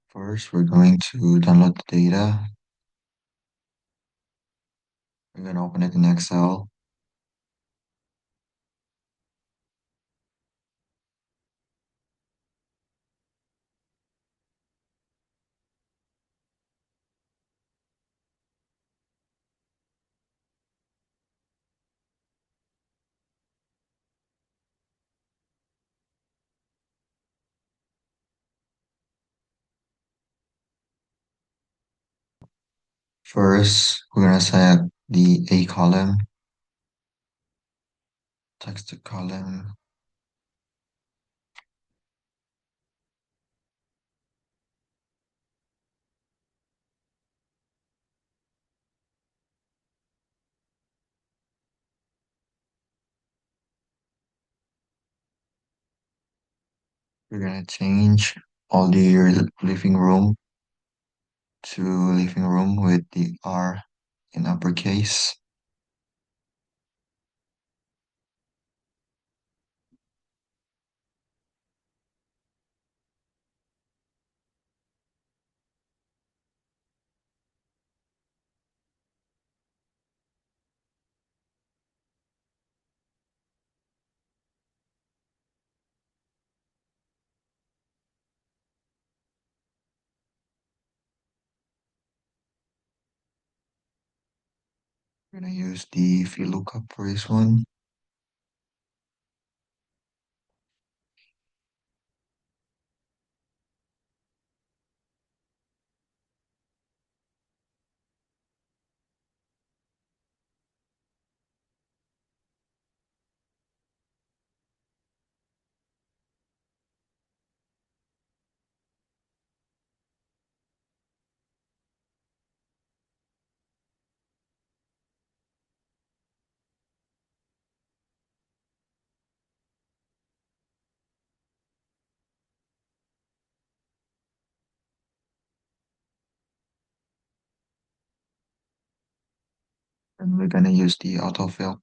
First, we're going to download the data. We're going to open it in Excel. First, we're going to select the A column, text column. We're going to change all the living room to living room with the R in uppercase. We're going to use the VLOOKUP for this one. And we're going to use the autofill.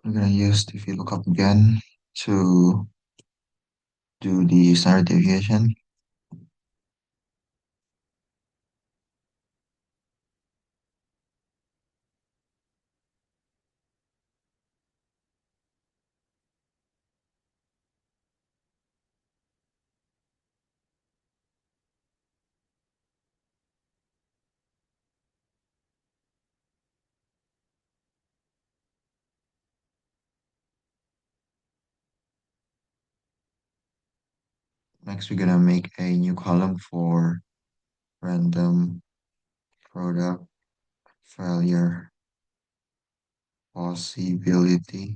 We're going to use the VLOOKUP again to do the standard deviation. Next, we're going to make a new column for random product failure possibility.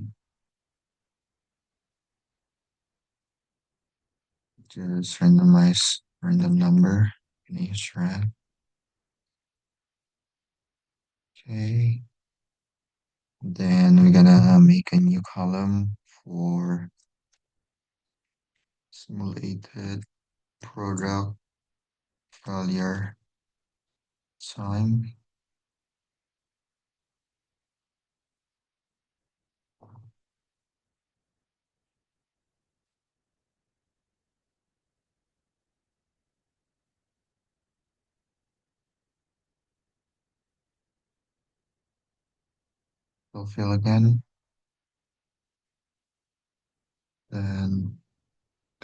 Just randomize random number in each rank. Okay. Then we're gonna make a new column for simulated product failure time. So fill again. Then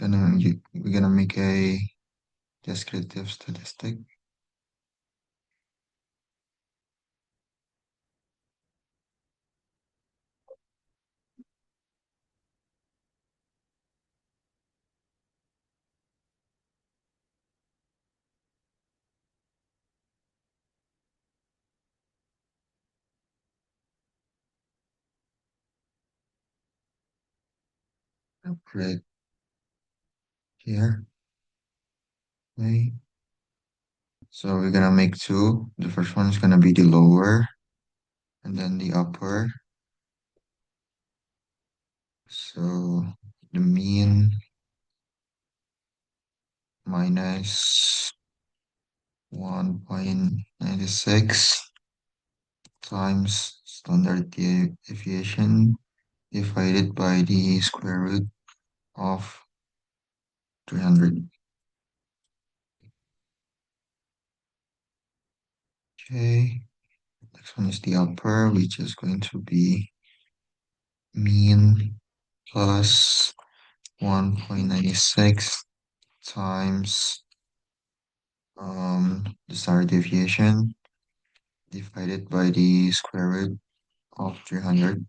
we're gonna make a descriptive statistic. Upgrade here. Okay. So we're gonna make two. The first one is gonna be the lower and then the upper. So the mean minus 1.96 times standard deviation divided by the square root of 300. Okay, next one is the upper, which is going to be mean plus 1.96 times the standard deviation divided by the square root of 300.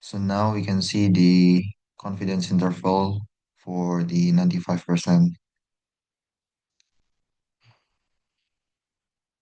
So now we can see the confidence interval for the 95%.